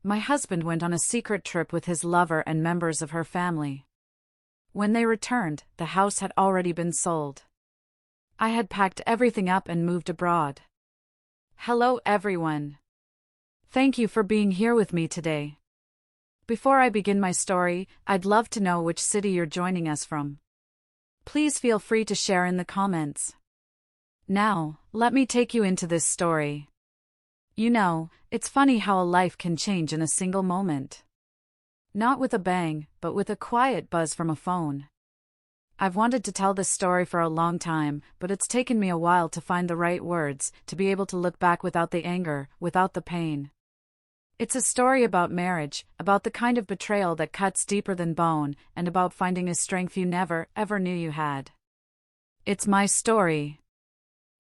My husband went on a secret trip with his lover and members of her family. When they returned, the house had already been sold. I had packed everything up and moved abroad. Hello everyone. Thank you for being here with me today. Before I begin my story, I'd love to know which city you're joining us from. Please feel free to share in the comments. Now, let me take you into this story. You know, it's funny how a life can change in a single moment. Not with a bang, but with a quiet buzz from a phone. I've wanted to tell this story for a long time, but it's taken me a while to find the right words, to be able to look back without the anger, without the pain. It's a story about marriage, about the kind of betrayal that cuts deeper than bone, and about finding a strength you never, ever knew you had. It's my story.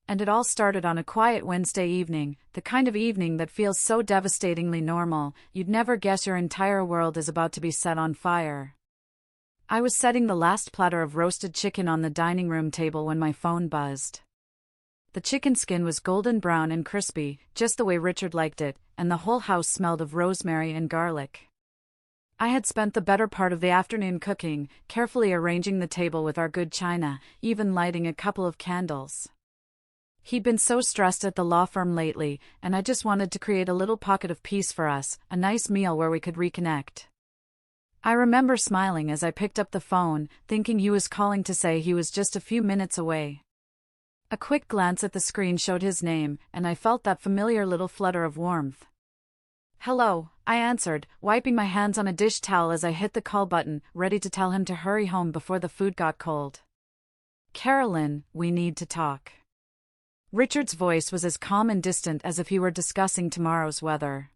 And it all started on a quiet Wednesday evening, the kind of evening that feels so devastatingly normal, you'd never guess your entire world is about to be set on fire. I was setting the last platter of roasted chicken on the dining room table when my phone buzzed. The chicken skin was golden brown and crispy, just the way Richard liked it, and the whole house smelled of rosemary and garlic. I had spent the better part of the afternoon cooking, carefully arranging the table with our good china, even lighting a couple of candles. He'd been so stressed at the law firm lately, and I just wanted to create a little pocket of peace for us, a nice meal where we could reconnect. I remember smiling as I picked up the phone, thinking he was calling to say he was just a few minutes away. A quick glance at the screen showed his name, and I felt that familiar little flutter of warmth. Hello, I answered, wiping my hands on a dish towel as I hit the call button, ready to tell him to hurry home before the food got cold. Carolyn, we need to talk. Richard's voice was as calm and distant as if he were discussing tomorrow's weather.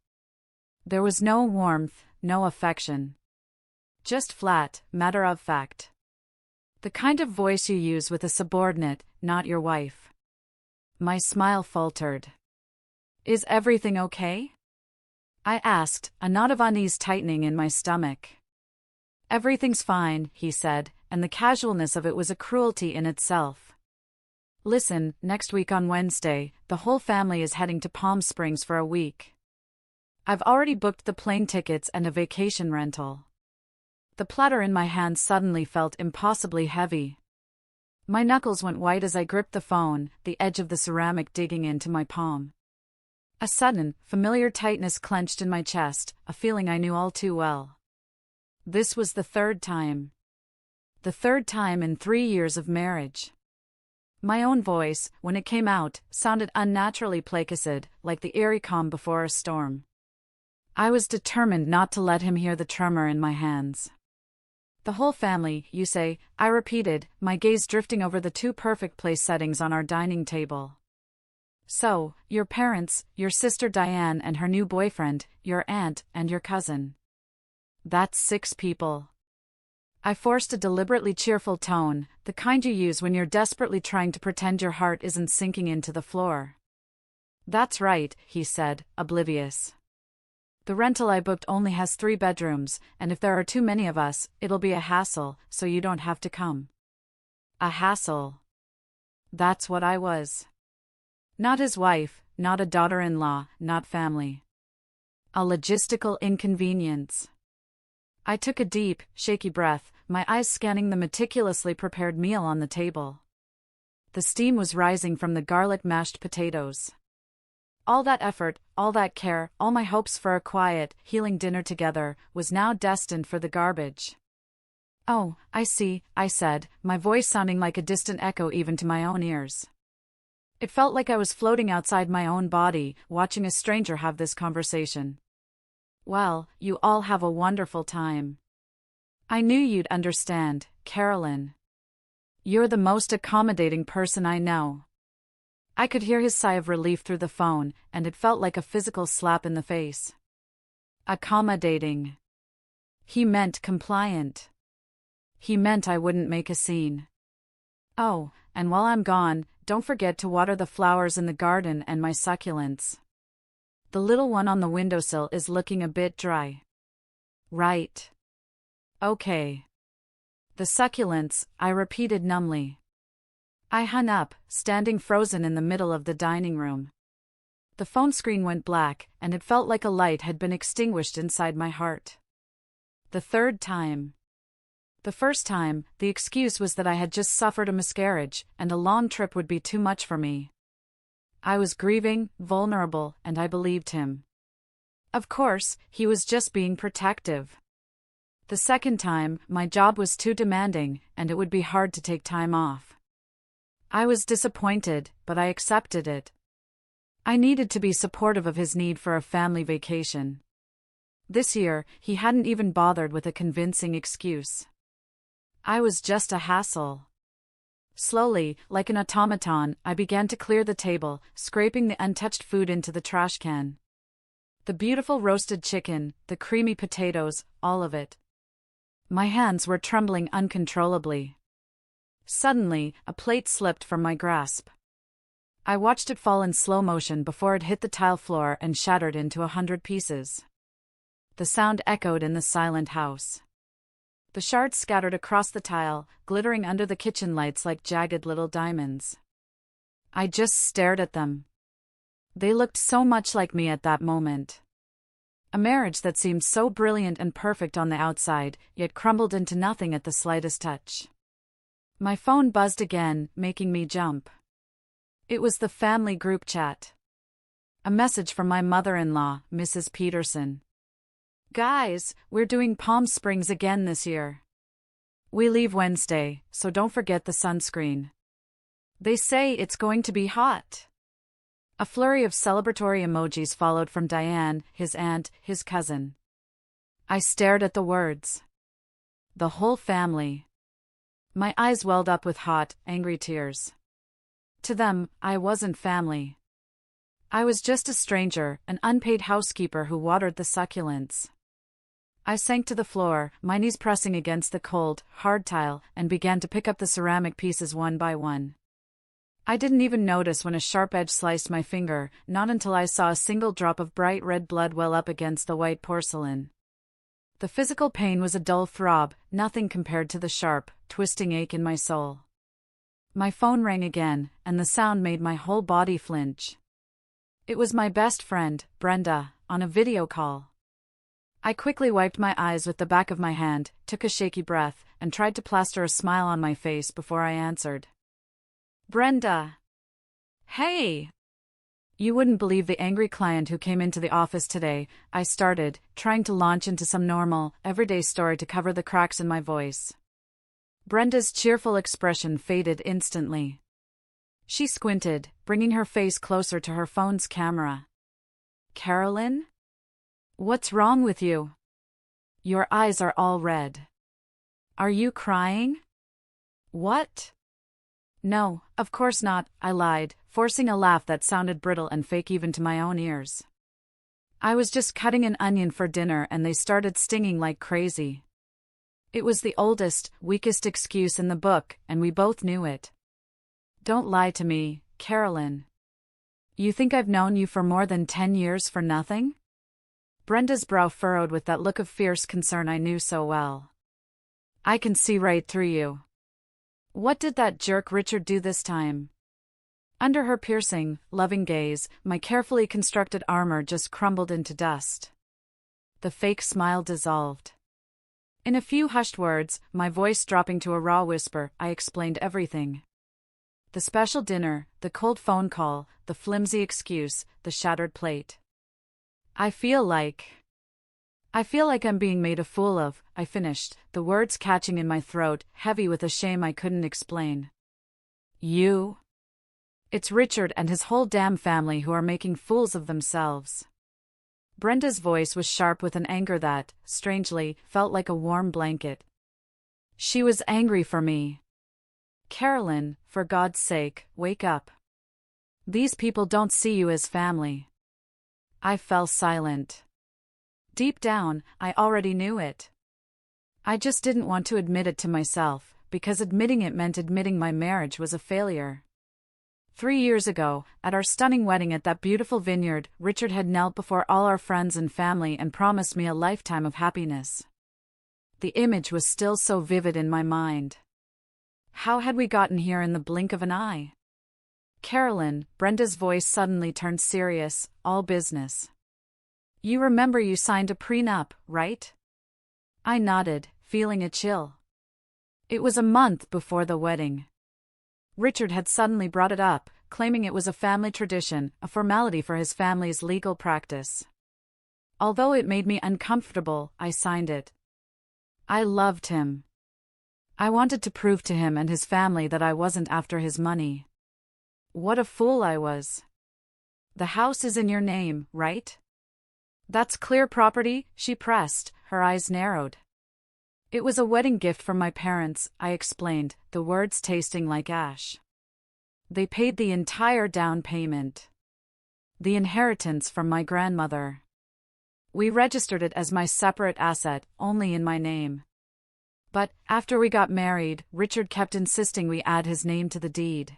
There was no warmth, no affection. Just flat, matter of fact. The kind of voice you use with a subordinate, not your wife. My smile faltered. Is everything okay? I asked, a knot of unease tightening in my stomach. Everything's fine, he said, and the casualness of it was a cruelty in itself. Listen, next week on Wednesday, the whole family is heading to Palm Springs for a week. I've already booked the plane tickets and a vacation rental. The platter in my hand suddenly felt impossibly heavy. My knuckles went white as I gripped the phone, the edge of the ceramic digging into my palm. A sudden, familiar tightness clenched in my chest, a feeling I knew all too well. This was the third time. The third time in 3 years of marriage. My own voice, when it came out, sounded unnaturally placid, like the eerie calm before a storm. I was determined not to let him hear the tremor in my hands. The whole family, you say, I repeated, my gaze drifting over the two perfect place settings on our dining table. So, your parents, your sister Diane and her new boyfriend, your aunt, and your cousin. That's 6 people. I forced a deliberately cheerful tone, the kind you use when you're desperately trying to pretend your heart isn't sinking into the floor. That's right, he said, oblivious. The rental I booked only has 3 bedrooms, and if there are too many of us, it'll be a hassle, so you don't have to come. A hassle. That's what I was. Not his wife, not a daughter-in-law, not family. A logistical inconvenience. I took a deep, shaky breath, my eyes scanning the meticulously prepared meal on the table. The steam was rising from the garlic mashed potatoes. All that effort, all that care, all my hopes for a quiet, healing dinner together, was now destined for the garbage. Oh, I see, I said, my voice sounding like a distant echo even to my own ears. It felt like I was floating outside my own body, watching a stranger have this conversation. Well, you all have a wonderful time. I knew you'd understand, Carolyn. You're the most accommodating person I know. I could hear his sigh of relief through the phone, and it felt like a physical slap in the face. Accommodating. He meant compliant. He meant I wouldn't make a scene. Oh, and while I'm gone, don't forget to water the flowers in the garden and my succulents. The little one on the windowsill is looking a bit dry. Right. Okay. The succulents, I repeated numbly. I hung up, standing frozen in the middle of the dining room. The phone screen went black, and it felt like a light had been extinguished inside my heart. The third time. The first time, the excuse was that I had just suffered a miscarriage, and a long trip would be too much for me. I was grieving, vulnerable, and I believed him. Of course, he was just being protective. The second time, my job was too demanding, and it would be hard to take time off. I was disappointed, but I accepted it. I needed to be supportive of his need for a family vacation. This year, he hadn't even bothered with a convincing excuse. I was just a hassle. Slowly, like an automaton, I began to clear the table, scraping the untouched food into the trash can. The beautiful roasted chicken, the creamy potatoes, all of it. My hands were trembling uncontrollably. Suddenly, a plate slipped from my grasp. I watched it fall in slow motion before it hit the tile floor and shattered into 100 pieces. The sound echoed in the silent house. The shards scattered across the tile, glittering under the kitchen lights like jagged little diamonds. I just stared at them. They looked so much like me at that moment. A marriage that seemed so brilliant and perfect on the outside, yet crumbled into nothing at the slightest touch. My phone buzzed again, making me jump. It was the family group chat. A message from my mother-in-law, Mrs. Peterson. Guys, we're doing Palm Springs again this year. We leave Wednesday, so don't forget the sunscreen. They say it's going to be hot. A flurry of celebratory emojis followed from Diane, his aunt, his cousin. I stared at the words. The whole family. My eyes welled up with hot, angry tears. To them, I wasn't family. I was just a stranger, an unpaid housekeeper who watered the succulents. I sank to the floor, my knees pressing against the cold, hard tile, and began to pick up the ceramic pieces one by one. I didn't even notice when a sharp edge sliced my finger, not until I saw a single drop of bright red blood well up against the white porcelain. The physical pain was a dull throb, nothing compared to the sharp, twisting ache in my soul. My phone rang again, and the sound made my whole body flinch. It was my best friend, Brenda, on a video call. I quickly wiped my eyes with the back of my hand, took a shaky breath, and tried to plaster a smile on my face before I answered. Brenda. Hey! You wouldn't believe the angry client who came into the office today, I started, trying to launch into some normal, everyday story to cover the cracks in my voice. Brenda's cheerful expression faded instantly. She squinted, bringing her face closer to her phone's camera. Carolyn? What's wrong with you? Your eyes are all red. Are you crying? What? No, of course not, I lied, forcing a laugh that sounded brittle and fake even to my own ears. I was just cutting an onion for dinner and they started stinging like crazy. It was the oldest, weakest excuse in the book, and we both knew it. Don't lie to me, Carolyn. You think I've known you for more than 10 years for nothing? Brenda's brow furrowed with that look of fierce concern I knew so well. I can see right through you. What did that jerk Richard do this time? Under her piercing, loving gaze, my carefully constructed armor just crumbled into dust. The fake smile dissolved. In a few hushed words, my voice dropping to a raw whisper, I explained everything. The special dinner, the cold phone call, the flimsy excuse, the shattered plate. I feel like I'm being made a fool of, I finished, the words catching in my throat, heavy with a shame I couldn't explain. You? It's Richard and his whole damn family who are making fools of themselves. Brenda's voice was sharp with an anger that, strangely, felt like a warm blanket. She was angry for me. Carolyn, for God's sake, wake up. These people don't see you as family. I fell silent. Deep down, I already knew it. I just didn't want to admit it to myself, because admitting it meant admitting my marriage was a failure. 3 years ago, at our stunning wedding at that beautiful vineyard, Richard had knelt before all our friends and family and promised me a lifetime of happiness. The image was still so vivid in my mind. How had we gotten here in the blink of an eye? Carolyn, Brenda's voice suddenly turned serious, all business. You remember you signed a prenup, right? I nodded, feeling a chill. It was a month before the wedding. Richard had suddenly brought it up, claiming it was a family tradition, a formality for his family's legal practice. Although it made me uncomfortable, I signed it. I loved him. I wanted to prove to him and his family that I wasn't after his money. What a fool I was. The house is in your name, right? That's clear property, she pressed, her eyes narrowed. It was a wedding gift from my parents, I explained, the words tasting like ash. They paid the entire down payment. The inheritance from my grandmother. We registered it as my separate asset, only in my name. But, after we got married, Richard kept insisting we add his name to the deed.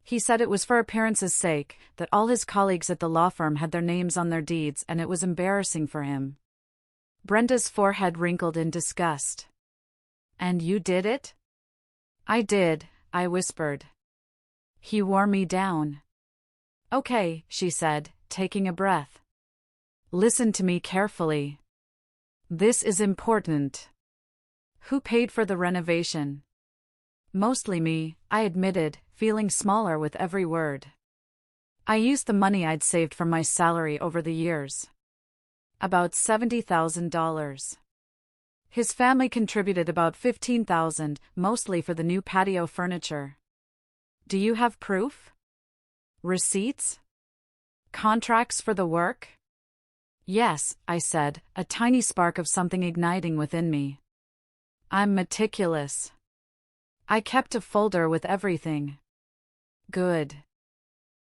He said it was for appearance's sake, that all his colleagues at the law firm had their names on their deeds and it was embarrassing for him. Brenda's forehead wrinkled in disgust. And you did it? I did, I whispered. He wore me down. Okay, she said, taking a breath. Listen to me carefully. This is important. Who paid for the renovation? Mostly me, I admitted, feeling smaller with every word. I used the money I'd saved from my salary over the years. About $70,000. His family contributed about $15,000, mostly for the new patio furniture. Do you have proof? Receipts? Contracts for the work? Yes, I said, a tiny spark of something igniting within me. I'm meticulous. I kept a folder with everything. Good.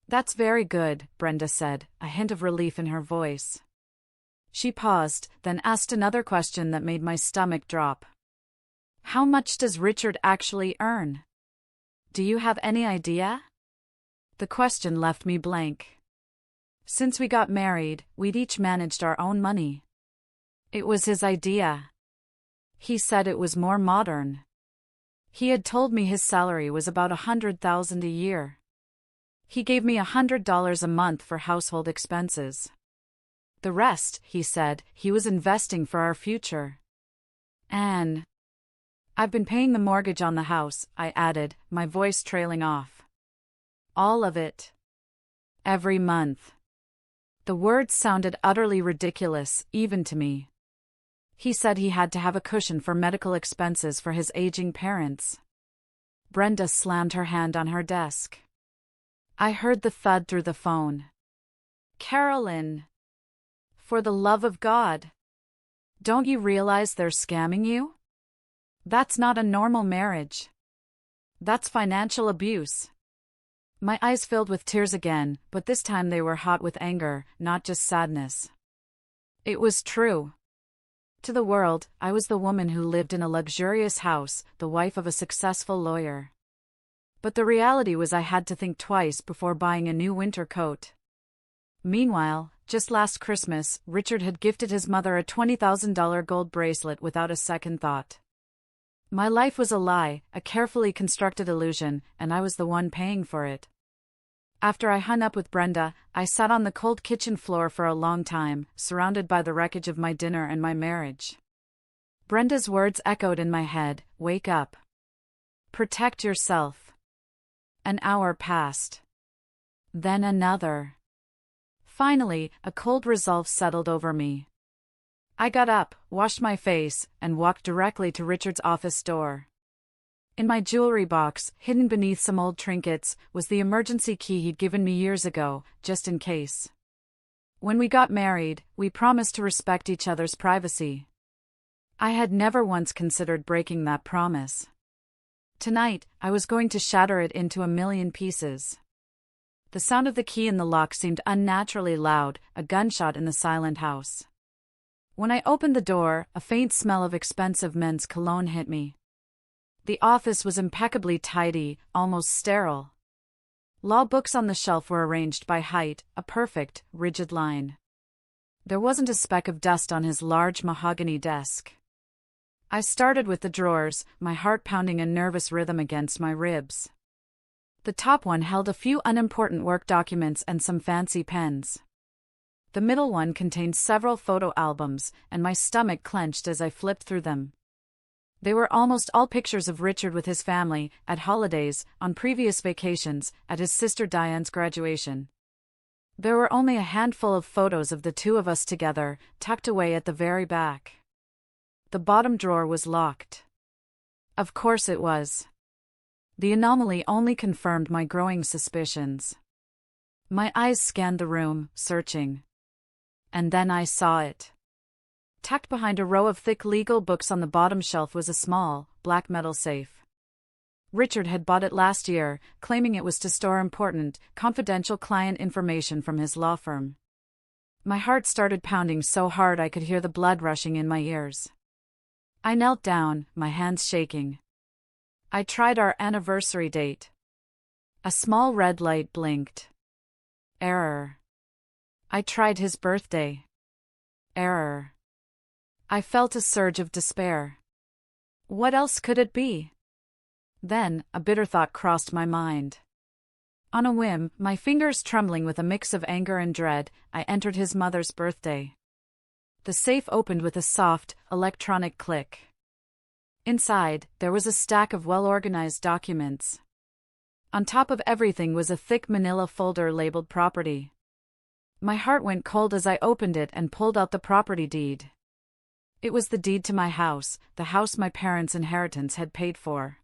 That's very good, Brenda said, a hint of relief in her voice. She paused, then asked another question that made my stomach drop. How much does Richard actually earn? Do you have any idea? The question left me blank. Since we got married, we'd each managed our own money. It was his idea. He said it was more modern. He had told me his salary was about $100,000 a year. He gave me $100 a month for household expenses. The rest, he said, he was investing for our future. Anne. I've been paying the mortgage on the house, I added, my voice trailing off. All of it. Every month. The words sounded utterly ridiculous, even to me. He said he had to have a cushion for medical expenses for his aging parents. Brenda slammed her hand on her desk. I heard the thud through the phone. Carolyn. For the love of God. Don't you realize they're scamming you? That's not a normal marriage. That's financial abuse. My eyes filled with tears again, but this time they were hot with anger, not just sadness. It was true. To the world, I was the woman who lived in a luxurious house, the wife of a successful lawyer. But the reality was I had to think twice before buying a new winter coat. Meanwhile, just last Christmas, Richard had gifted his mother a $20,000 gold bracelet without a second thought. My life was a lie, a carefully constructed illusion, and I was the one paying for it. After I hung up with Brenda, I sat on the cold kitchen floor for a long time, surrounded by the wreckage of my dinner and my marriage. Brenda's words echoed in my head, wake up. Protect yourself. An hour passed. Then another. Finally, a cold resolve settled over me. I got up, washed my face, and walked directly to Richard's office door. In my jewelry box, hidden beneath some old trinkets, was the emergency key he'd given me years ago, just in case. When we got married, we promised to respect each other's privacy. I had never once considered breaking that promise. Tonight, I was going to shatter it into a million pieces. The sound of the key in the lock seemed unnaturally loud, a gunshot in the silent house. When I opened the door, a faint smell of expensive men's cologne hit me. The office was impeccably tidy, almost sterile. Law books on the shelf were arranged by height, a perfect, rigid line. There wasn't a speck of dust on his large mahogany desk. I started with the drawers, my heart pounding a nervous rhythm against my ribs. The top one held a few unimportant work documents and some fancy pens. The middle one contained several photo albums, and my stomach clenched as I flipped through them. They were almost all pictures of Richard with his family, at holidays, on previous vacations, at his sister Diane's graduation. There were only a handful of photos of the two of us together, tucked away at the very back. The bottom drawer was locked. Of course it was. The anomaly only confirmed my growing suspicions. My eyes scanned the room, searching. And then I saw it. Tucked behind a row of thick legal books on the bottom shelf was a small, black metal safe. Richard had bought it last year, claiming it was to store important, confidential client information from his law firm. My heart started pounding so hard I could hear the blood rushing in my ears. I knelt down, my hands shaking. I tried our anniversary date. A small red light blinked. Error. I tried his birthday. Error. I felt a surge of despair. What else could it be? Then, a bitter thought crossed my mind. On a whim, my fingers trembling with a mix of anger and dread, I entered his mother's birthday. The safe opened with a soft, electronic click. Inside, there was a stack of well-organized documents. On top of everything was a thick manila folder labeled property. My heart went cold as I opened it and pulled out the property deed. It was the deed to my house, the house my parents' inheritance had paid for.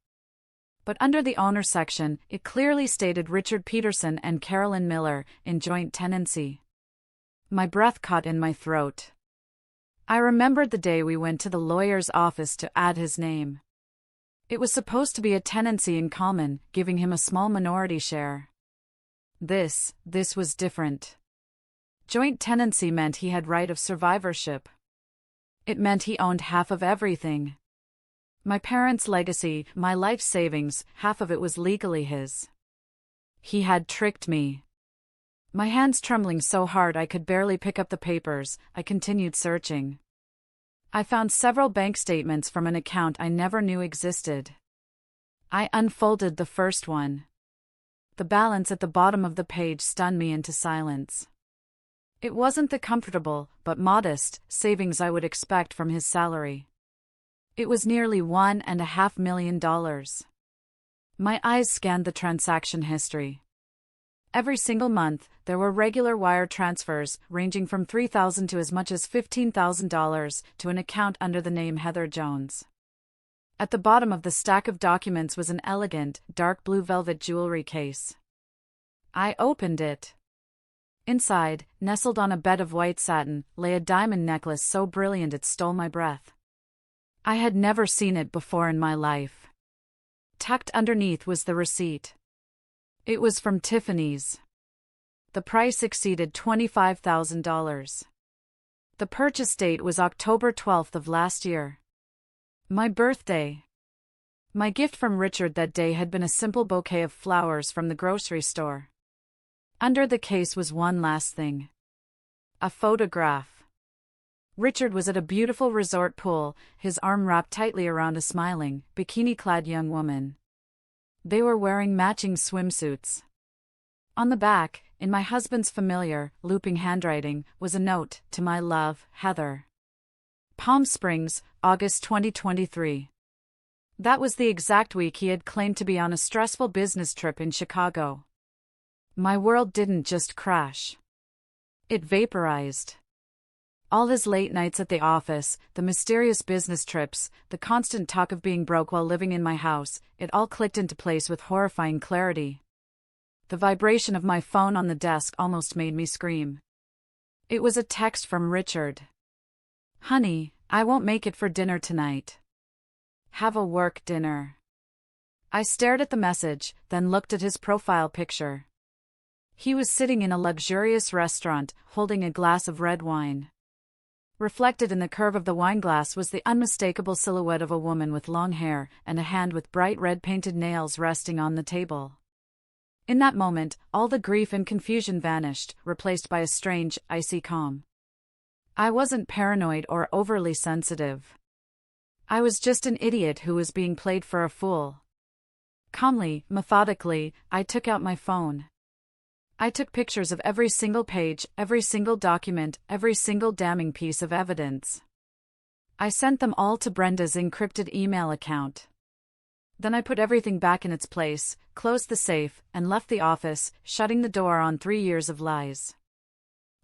But under the owner section, it clearly stated Richard Peterson and Carolyn Miller, in joint tenancy. My breath caught in my throat. I remembered the day we went to the lawyer's office to add his name. It was supposed to be a tenancy in common, giving him a small minority share. This was different. Joint tenancy meant he had right of survivorship. It meant he owned half of everything. My parents' legacy, my life savings, half of it was legally his. He had tricked me. My hands trembling so hard I could barely pick up the papers, I continued searching. I found several bank statements from an account I never knew existed. I unfolded the first one. The balance at the bottom of the page stunned me into silence. It wasn't the comfortable, but modest, savings I would expect from his salary. It was nearly $1.5 million. My eyes scanned the transaction history. Every single month, there were regular wire transfers, ranging from $3,000 to as much as $15,000, to an account under the name Heather Jones. At the bottom of the stack of documents was an elegant, dark blue velvet jewelry case. I opened it. Inside, nestled on a bed of white satin, lay a diamond necklace so brilliant it stole my breath. I had never seen it before in my life. Tucked underneath was the receipt. It was from Tiffany's. The price exceeded $25,000. The purchase date was October 12th of last year. My birthday. My gift from Richard that day had been a simple bouquet of flowers from the grocery store. Under the case was one last thing. A photograph. Richard was at a beautiful resort pool, his arm wrapped tightly around a smiling, bikini-clad young woman. They were wearing matching swimsuits. On the back, in my husband's familiar, looping handwriting, was a note, "To my love, Heather. Palm Springs, August 2023. That was the exact week he had claimed to be on a stressful business trip in Chicago. My world didn't just crash. It vaporized. All his late nights at the office, the mysterious business trips, the constant talk of being broke while living in my house, it all clicked into place with horrifying clarity. The vibration of my phone on the desk almost made me scream. It was a text from Richard. "Honey, I won't make it for dinner tonight. Have a work dinner." I stared at the message, then looked at his profile picture. He was sitting in a luxurious restaurant, holding a glass of red wine. Reflected in the curve of the wineglass was the unmistakable silhouette of a woman with long hair and a hand with bright red painted nails resting on the table. In that moment, all the grief and confusion vanished, replaced by a strange, icy calm. I wasn't paranoid or overly sensitive. I was just an idiot who was being played for a fool. Calmly, methodically, I took out my phone. I took pictures of every single page, every single document, every single damning piece of evidence. I sent them all to Brenda's encrypted email account. Then I put everything back in its place, closed the safe, and left the office, shutting the door on 3 years of lies.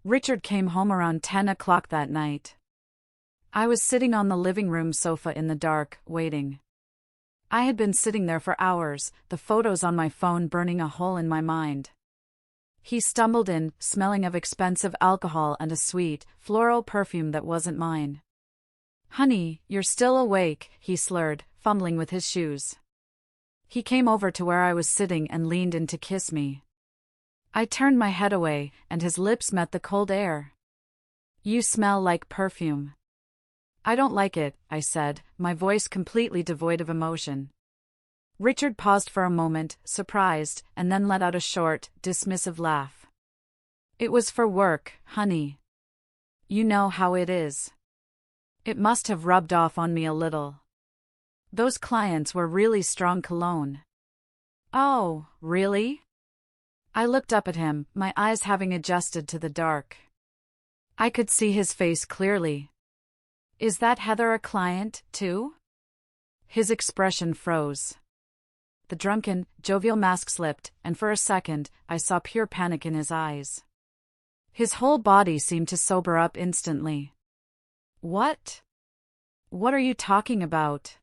Richard came home around 10 o'clock that night. I was sitting on the living room sofa in the dark, waiting. I had been sitting there for hours, the photos on my phone burning a hole in my mind. He stumbled in, smelling of expensive alcohol and a sweet, floral perfume that wasn't mine. "Honey, you're still awake," he slurred, fumbling with his shoes. He came over to where I was sitting and leaned in to kiss me. I turned my head away, and his lips met the cold air. "You smell like perfume." "I don't like it," I said, my voice completely devoid of emotion. Richard paused for a moment, surprised, and then let out a short, dismissive laugh. "It was for work, honey. You know how it is." It must have rubbed off on me a little. Those clients were really strong cologne. "Oh, really?" I looked up at him, my eyes having adjusted to the dark. I could see his face clearly. "Is that Heather a client, too?" His expression froze. The drunken, jovial mask slipped, and for a second, I saw pure panic in his eyes. His whole body seemed to sober up instantly. "What? What are you talking about?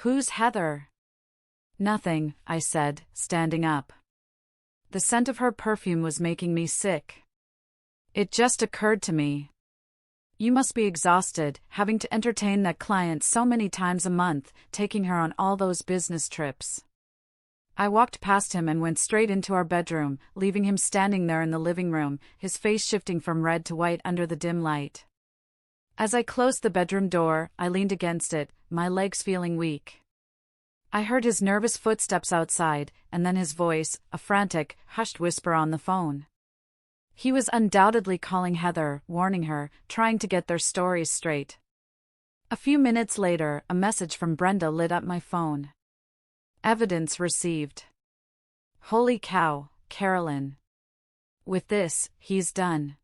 Who's Heather?" "Nothing," I said, standing up. The scent of her perfume was making me sick. It just occurred to me. You must be exhausted, having to entertain that client so many times a month, taking her on all those business trips. I walked past him and went straight into our bedroom, leaving him standing there in the living room, his face shifting from red to white under the dim light. As I closed the bedroom door, I leaned against it, my legs feeling weak. I heard his nervous footsteps outside, and then his voice, a frantic, hushed whisper on the phone. He was undoubtedly calling Heather, warning her, trying to get their stories straight. A few minutes later, a message from Brenda lit up my phone. "Evidence received. Holy cow, Carolyn. With this, he's done.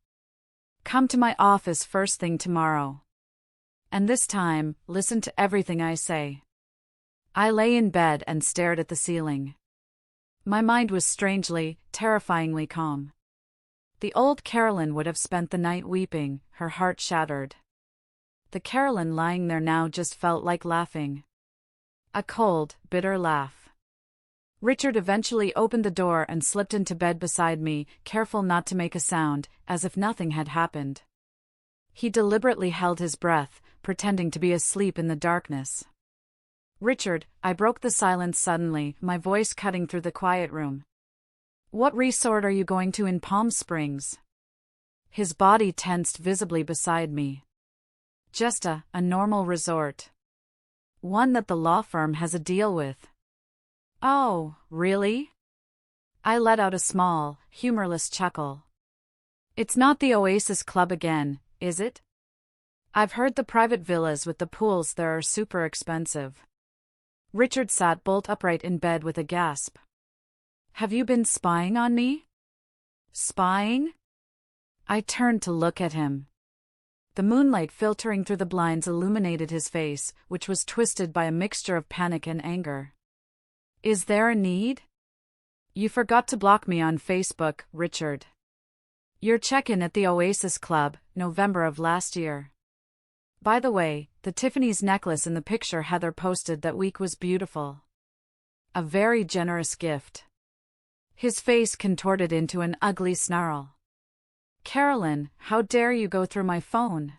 Come to my office first thing tomorrow. And this time, listen to everything I say." I lay in bed and stared at the ceiling. My mind was strangely, terrifyingly calm. The old Carolyn would have spent the night weeping, her heart shattered. The Carolyn lying there now just felt like laughing. A cold, bitter laugh. Richard eventually opened the door and slipped into bed beside me, careful not to make a sound, as if nothing had happened. He deliberately held his breath, pretending to be asleep in the darkness. "Richard," I broke the silence suddenly, my voice cutting through the quiet room. "What resort are you going to in Palm Springs?" His body tensed visibly beside me. "Just a normal resort. One that the law firm has a deal with." "Oh, really?" I let out a small, humorless chuckle. "It's not the Oasis Club again, is it? I've heard the private villas with the pools there are super expensive." Richard sat bolt upright in bed with a gasp. "Have you been spying on me?" "Spying?" I turned to look at him. The moonlight filtering through the blinds illuminated his face, which was twisted by a mixture of panic and anger. "Is there a need? You forgot to block me on Facebook, Richard. Your check-in at the Oasis Club, November of last year. By the way, the Tiffany's necklace in the picture Heather posted that week was beautiful. A very generous gift." His face contorted into an ugly snarl. "Carolyn, how dare you go through my phone?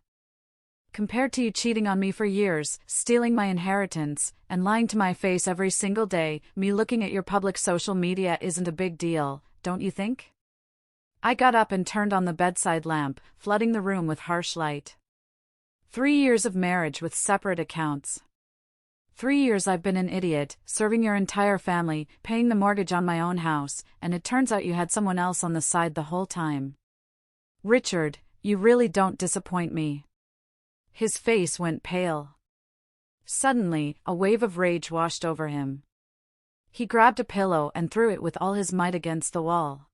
Compared to you cheating on me for years, stealing my inheritance, and lying to my face every single day, me looking at your public social media isn't a big deal, don't you think?" I got up and turned on the bedside lamp, flooding the room with harsh light. 3 years of marriage with separate accounts. 3 years I've been an idiot, serving your entire family, paying the mortgage on my own house, and it turns out you had someone else on the side the whole time. Richard, you really don't disappoint me. His face went pale. Suddenly, a wave of rage washed over him. He grabbed a pillow and threw it with all his might against the wall.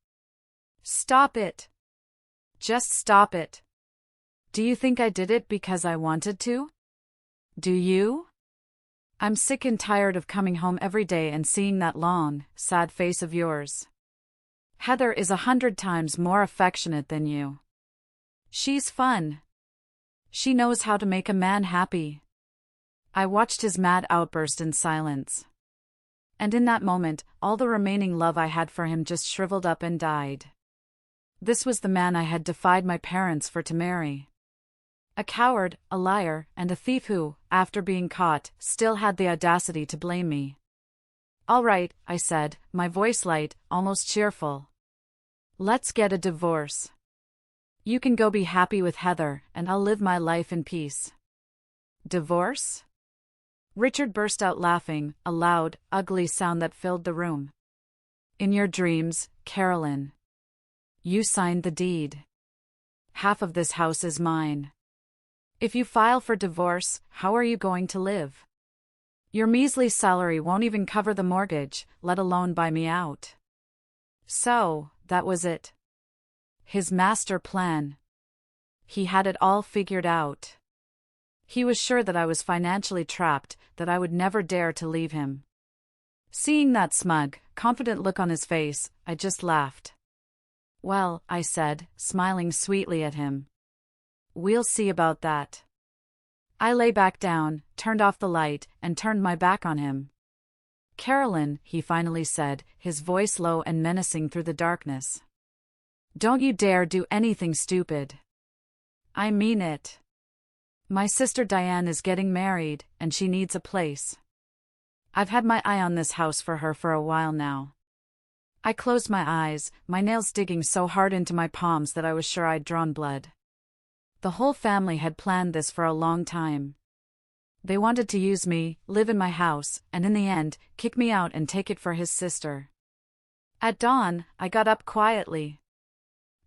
Stop it. Just stop it. Do you think I did it because I wanted to? Do you? I'm sick and tired of coming home every day and seeing that long, sad face of yours. Heather is 100 times more affectionate than you. She's fun. She knows how to make a man happy. I watched his mad outburst in silence. And in that moment, all the remaining love I had for him just shriveled up and died. This was the man I had defied my parents for to marry. A coward, a liar, and a thief who, after being caught, still had the audacity to blame me. All right, I said, my voice light, almost cheerful. Let's get a divorce. You can go be happy with Heather, and I'll live my life in peace. Divorce? Richard burst out laughing, a loud, ugly sound that filled the room. In your dreams, Carolyn. You signed the deed. Half of this house is mine. If you file for divorce, how are you going to live? Your measly salary won't even cover the mortgage, let alone buy me out. So, that was it. His master plan. He had it all figured out. He was sure that I was financially trapped, that I would never dare to leave him. Seeing that smug, confident look on his face, I just laughed. Well, I said, smiling sweetly at him. We'll see about that. I lay back down, turned off the light, and turned my back on him. Carolyn, he finally said, his voice low and menacing through the darkness. Don't you dare do anything stupid. I mean it. My sister Diane is getting married, and she needs a place. I've had my eye on this house for her for a while now. I closed my eyes, my nails digging so hard into my palms that I was sure I'd drawn blood. The whole family had planned this for a long time. They wanted to use me, live in my house, and in the end, kick me out and take it for his sister. At dawn, I got up quietly.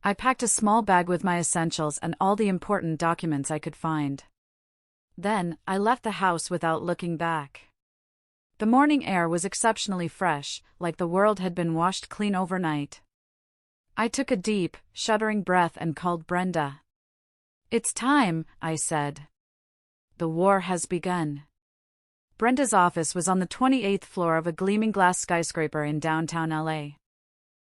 I packed a small bag with my essentials and all the important documents I could find. Then, I left the house without looking back. The morning air was exceptionally fresh, like the world had been washed clean overnight. I took a deep, shuddering breath and called Brenda. It's time, I said. The war has begun. Brenda's office was on the 28th floor of a gleaming glass skyscraper in downtown LA.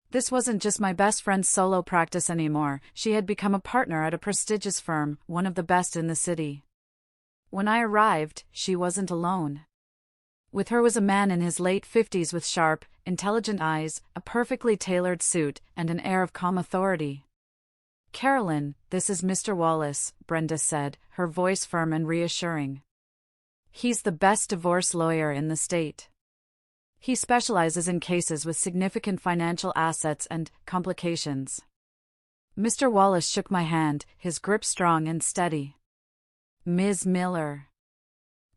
This wasn't just my best friend's solo practice anymore, she had become a partner at a prestigious firm, one of the best in the city. When I arrived, she wasn't alone. With her was a man in his late 50s with sharp, intelligent eyes, a perfectly tailored suit, and an air of calm authority. Carolyn, this is Mr. Wallace, Brenda said, her voice firm and reassuring. He's the best divorce lawyer in the state. He specializes in cases with significant financial assets and complications. Mr. Wallace shook my hand, his grip strong and steady. Ms. Miller.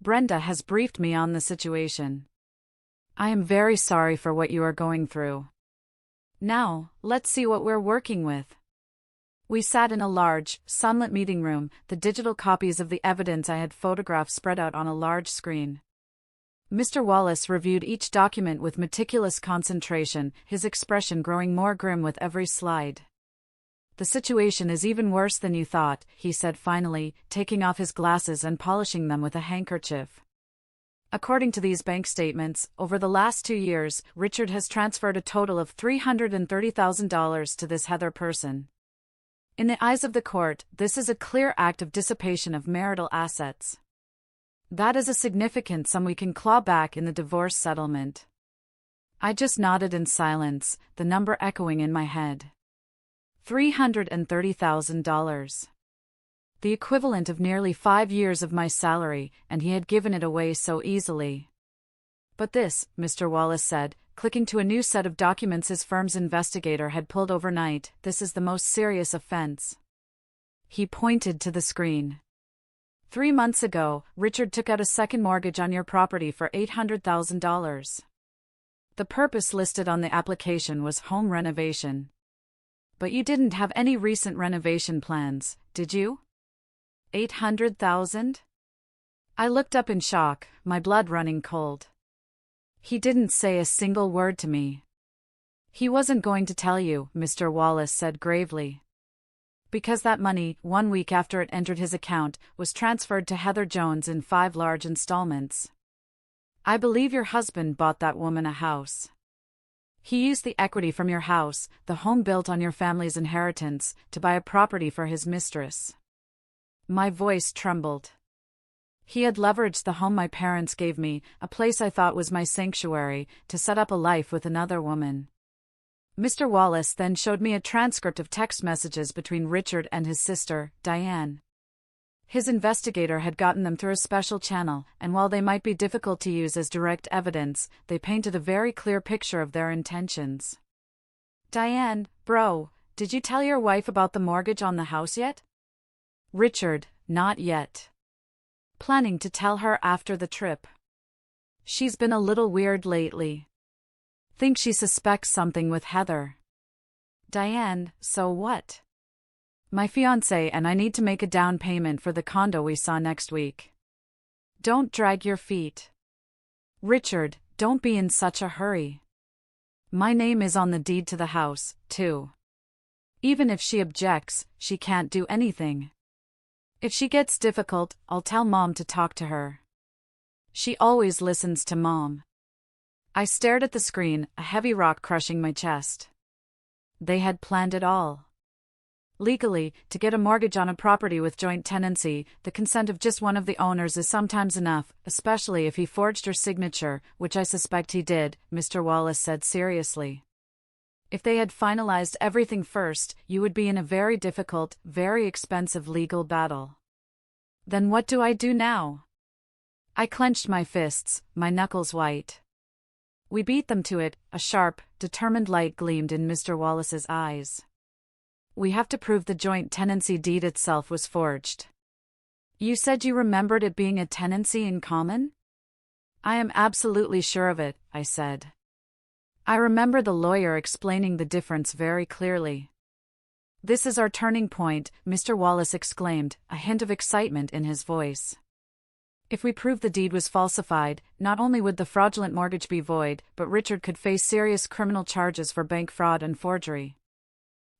Brenda has briefed me on the situation. I am very sorry for what you are going through. Now, let's see what we're working with. We sat in a large, sunlit meeting room, the digital copies of the evidence I had photographed spread out on a large screen. Mr. Wallace reviewed each document with meticulous concentration, his expression growing more grim with every slide. The situation is even worse than you thought, he said finally, taking off his glasses and polishing them with a handkerchief. According to these bank statements, over the last 2 years, Richard has transferred a total of $330,000 to this Heather person. In the eyes of the court, this is a clear act of dissipation of marital assets. That is a significant sum we can claw back in the divorce settlement. I just nodded in silence, the number echoing in my head. $330,000. The equivalent of nearly 5 years of my salary, and he had given it away so easily. But this, Mr. Wallace said, clicking to a new set of documents his firm's investigator had pulled overnight, this is the most serious offense. He pointed to the screen. 3 months ago, Richard took out a second mortgage on your property for $800,000. The purpose listed on the application was home renovation. But you didn't have any recent renovation plans, did you? $800,000? I looked up in shock, my blood running cold. He didn't say a single word to me. He wasn't going to tell you, Mr. Wallace said gravely. Because that money, 1 week after it entered his account, was transferred to Heather Jones in 5 large installments. I believe your husband bought that woman a house. He used the equity from your house, the home built on your family's inheritance, to buy a property for his mistress. My voice trembled. He had leveraged the home my parents gave me, a place I thought was my sanctuary, to set up a life with another woman. Mr. Wallace then showed me a transcript of text messages between Richard and his sister, Diane. His investigator had gotten them through a special channel, and while they might be difficult to use as direct evidence, they painted a very clear picture of their intentions. Diane, bro, did you tell your wife about the mortgage on the house yet? Richard, not yet. Planning to tell her after the trip. She's been a little weird lately. Think she suspects something with Heather. Diane, so what? My fiancé and I need to make a down payment for the condo we saw next week. Don't drag your feet. Richard, don't be in such a hurry. My name is on the deed to the house, too. Even if she objects, she can't do anything. If she gets difficult, I'll tell Mom to talk to her. She always listens to Mom. I stared at the screen, a heavy rock crushing my chest. They had planned it all. Legally, to get a mortgage on a property with joint tenancy, the consent of just one of the owners is sometimes enough, especially if he forged her signature, which I suspect he did, Mr. Wallace said seriously. If they had finalized everything first, you would be in a very difficult, very expensive legal battle. Then what do I do now? I clenched my fists, my knuckles white. We beat them to it, a sharp, determined light gleamed in Mr. Wallace's eyes. We have to prove the joint tenancy deed itself was forged. You said you remembered it being a tenancy in common? I am absolutely sure of it, I said. I remember the lawyer explaining the difference very clearly. This is our turning point, Mr. Wallace exclaimed, a hint of excitement in his voice. If we prove the deed was falsified, not only would the fraudulent mortgage be void, but Richard could face serious criminal charges for bank fraud and forgery.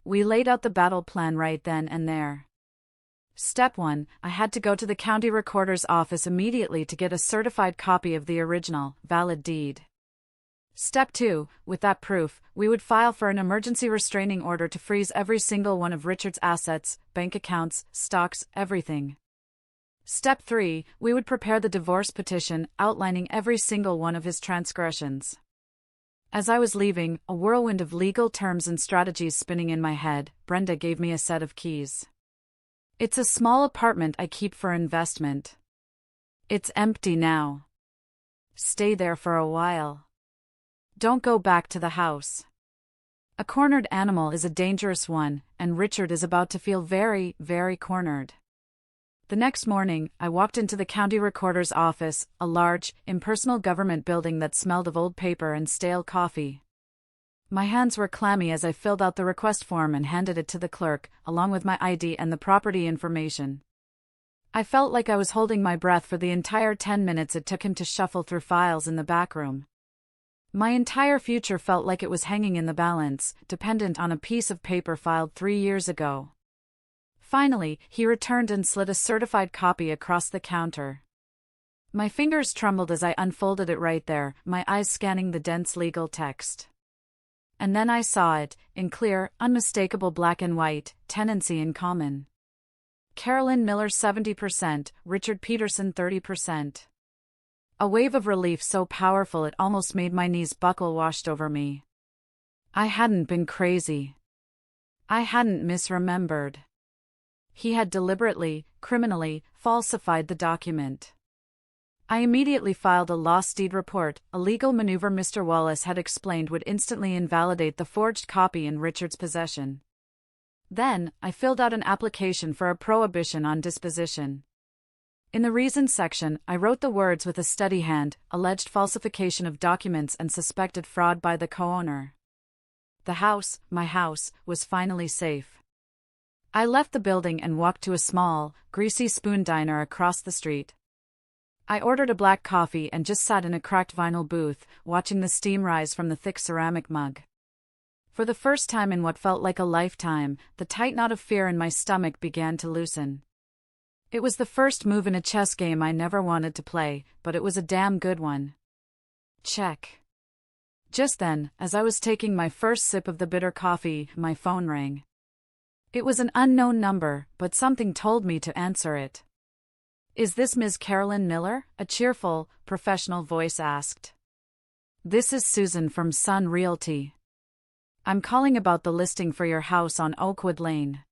We laid out the battle plan right then and there. Step 1, I had to go to the county recorder's office immediately to get a certified copy of the original, valid deed. Step 2, with that proof, we would file for an emergency restraining order to freeze every single one of Richard's assets, bank accounts, stocks, everything. Step 3, we would prepare the divorce petition, outlining every single one of his transgressions. As I was leaving, a whirlwind of legal terms and strategies spinning in my head, Brenda gave me a set of keys. It's a small apartment I keep for investment. It's empty now. Stay there for a while. Don't go back to the house. A cornered animal is a dangerous one, and Richard is about to feel very, very cornered. The next morning, I walked into the county recorder's office, a large, impersonal government building that smelled of old paper and stale coffee. My hands were clammy as I filled out the request form and handed it to the clerk, along with my ID and the property information. I felt like I was holding my breath for the entire 10 minutes it took him to shuffle through files in the back room. My entire future felt like it was hanging in the balance, dependent on a piece of paper filed 3 years ago. Finally, he returned and slid a certified copy across the counter. My fingers trembled as I unfolded it right there, my eyes scanning the dense legal text. And then I saw it, in clear, unmistakable black and white, tenancy in common. Carolyn Miller 70%, Richard Peterson 30%. A wave of relief so powerful it almost made my knees buckle washed over me. I hadn't been crazy. I hadn't misremembered. He had deliberately, criminally, falsified the document. I immediately filed a lost deed report, a legal maneuver Mr. Wallace had explained would instantly invalidate the forged copy in Richard's possession. Then, I filled out an application for a prohibition on disposition. In the reasons section, I wrote the words with a steady hand, alleged falsification of documents and suspected fraud by the co-owner. The house, my house, was finally safe. I left the building and walked to a small, greasy spoon diner across the street. I ordered a black coffee and just sat in a cracked vinyl booth, watching the steam rise from the thick ceramic mug. For the first time in what felt like a lifetime, the tight knot of fear in my stomach began to loosen. It was the first move in a chess game I never wanted to play, but it was a damn good one. Check. Just then, as I was taking my first sip of the bitter coffee, my phone rang. It was an unknown number, but something told me to answer it. "Is this Ms. Carolyn Miller?" a cheerful, professional voice asked. "This is Susan from Sun Realty. I'm calling about the listing for your house on Oakwood Lane.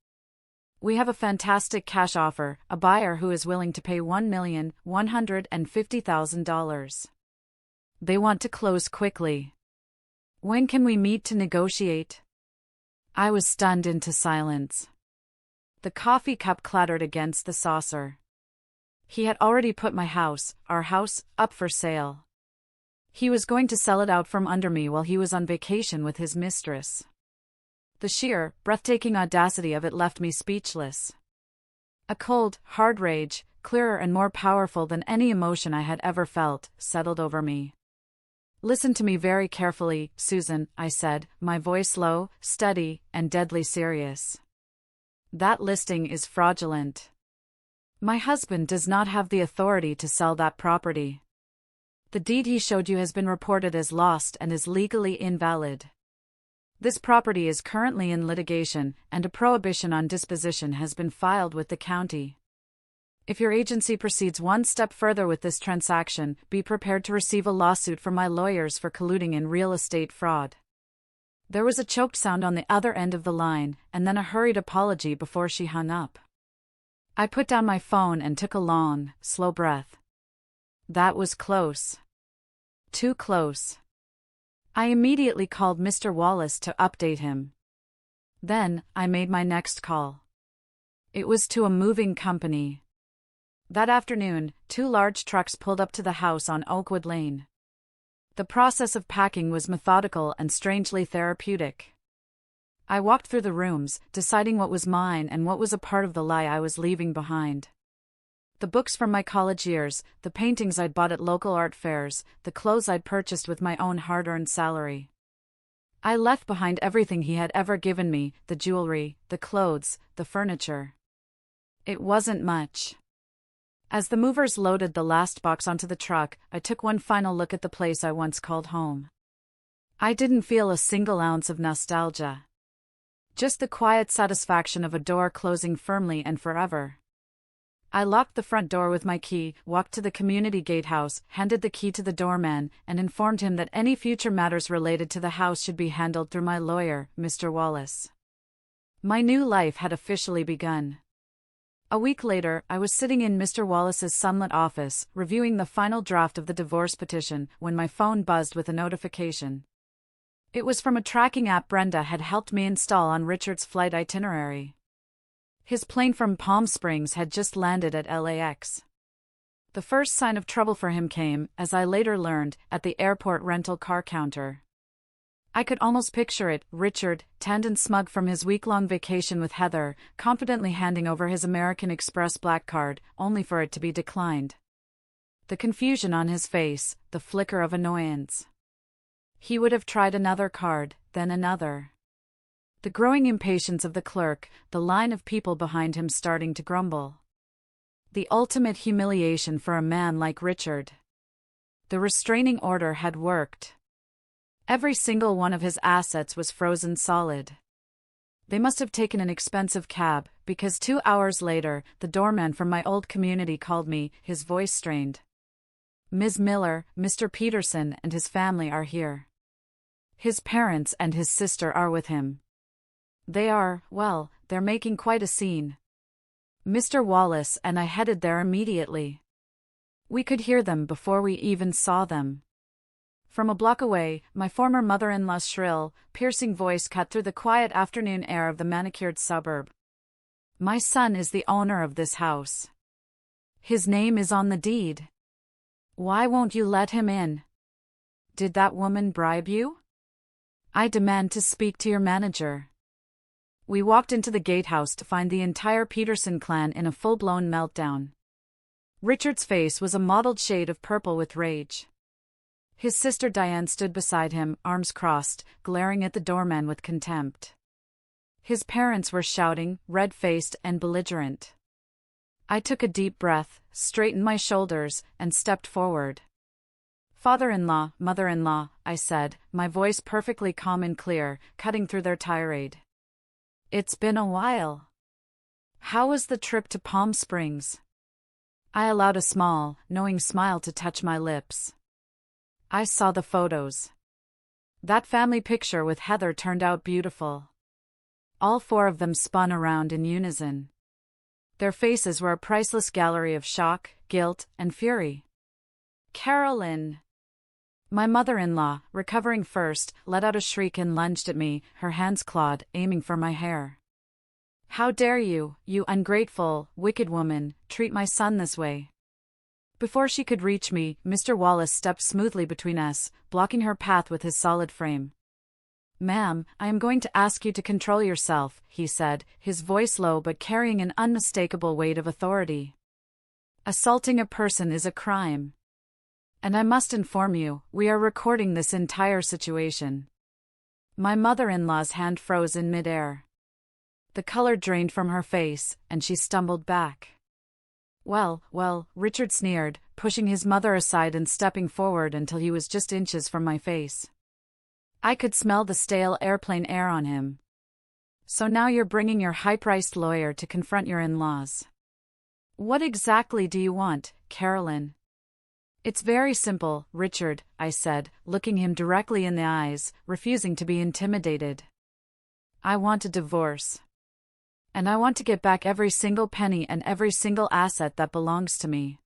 We have a fantastic cash offer, a buyer who is willing to pay $1,150,000. They want to close quickly. When can we meet to negotiate?" I was stunned into silence. The coffee cup clattered against the saucer. He had already put my house, our house, up for sale. He was going to sell it out from under me while he was on vacation with his mistress. The sheer, breathtaking audacity of it left me speechless. A cold, hard rage, clearer and more powerful than any emotion I had ever felt, settled over me. "Listen to me very carefully, Susan," I said, my voice low, steady, and deadly serious. "That listing is fraudulent. My husband does not have the authority to sell that property. The deed he showed you has been reported as lost and is legally invalid. This property is currently in litigation, and a prohibition on disposition has been filed with the county. If your agency proceeds one step further with this transaction, be prepared to receive a lawsuit from my lawyers for colluding in real estate fraud." There was a choked sound on the other end of the line, and then a hurried apology before she hung up. I put down my phone and took a long, slow breath. That was close. Too close. I immediately called Mr. Wallace to update him. Then, I made my next call. It was to a moving company. That afternoon, 2 large trucks pulled up to the house on Oakwood Lane. The process of packing was methodical and strangely therapeutic. I walked through the rooms, deciding what was mine and what was a part of the lie I was leaving behind. The books from my college years, the paintings I'd bought at local art fairs, the clothes I'd purchased with my own hard-earned salary. I left behind everything he had ever given me, the jewelry, the clothes, the furniture. It wasn't much. As the movers loaded the last box onto the truck, I took one final look at the place I once called home. I didn't feel a single ounce of nostalgia. Just the quiet satisfaction of a door closing firmly and forever. I locked the front door with my key, walked to the community gatehouse, handed the key to the doorman, and informed him that any future matters related to the house should be handled through my lawyer, Mr. Wallace. My new life had officially begun. A week later, I was sitting in Mr. Wallace's sunlit office, reviewing the final draft of the divorce petition, when my phone buzzed with a notification. It was from a tracking app Brenda had helped me install on Richard's flight itinerary. His plane from Palm Springs had just landed at LAX. The first sign of trouble for him came, as I later learned, at the airport rental car counter. I could almost picture it, Richard, tanned and smug from his week-long vacation with Heather, confidently handing over his American Express black card, only for it to be declined. The confusion on his face, the flicker of annoyance. He would have tried another card, then another. The growing impatience of the clerk, the line of people behind him starting to grumble. The ultimate humiliation for a man like Richard. The restraining order had worked. Every single one of his assets was frozen solid. They must have taken an expensive cab, because 2 hours later, the doorman from my old community called me, his voice strained. "Ms. Miller, Mr. Peterson and his family are here. His parents and his sister are with him. They're making quite a scene." Mr. Wallace and I headed there immediately. We could hear them before we even saw them. From a block away, my former mother-in-law's shrill, piercing voice cut through the quiet afternoon air of the manicured suburb. "My son is the owner of this house. His name is on the deed. Why won't you let him in? Did that woman bribe you? I demand to speak to your manager." We walked into the gatehouse to find the entire Peterson clan in a full-blown meltdown. Richard's face was a mottled shade of purple with rage. His sister Diane stood beside him, arms crossed, glaring at the doorman with contempt. His parents were shouting, red-faced and belligerent. I took a deep breath, straightened my shoulders, and stepped forward. "Father-in-law, mother-in-law," I said, my voice perfectly calm and clear, cutting through their tirade. "It's been a while. How was the trip to Palm Springs?" I allowed a small, knowing smile to touch my lips. I saw the photos. That family picture with Heather turned out beautiful. All four of them spun around in unison. Their faces were a priceless gallery of shock, guilt, and fury. "Carolyn!" My mother-in-law, recovering first, let out a shriek and lunged at me, her hands clawed, aiming for my hair. "How dare you, you ungrateful, wicked woman, treat my son this way?" Before she could reach me, Mr. Wallace stepped smoothly between us, blocking her path with his solid frame. "Ma'am, I am going to ask you to control yourself," he said, his voice low but carrying an unmistakable weight of authority. "Assaulting a person is a crime. And I must inform you, we are recording this entire situation." My mother-in-law's hand froze in midair. The color drained from her face, and she stumbled back. Well, Richard sneered, pushing his mother aside and stepping forward until he was just inches from my face. I could smell the stale airplane air on him. "So now you're bringing your high-priced lawyer to confront your in-laws. What exactly do you want, Carolyn?" "It's very simple, Richard," I said, looking him directly in the eyes, refusing to be intimidated. "I want a divorce. And I want to get back every single penny and every single asset that belongs to me."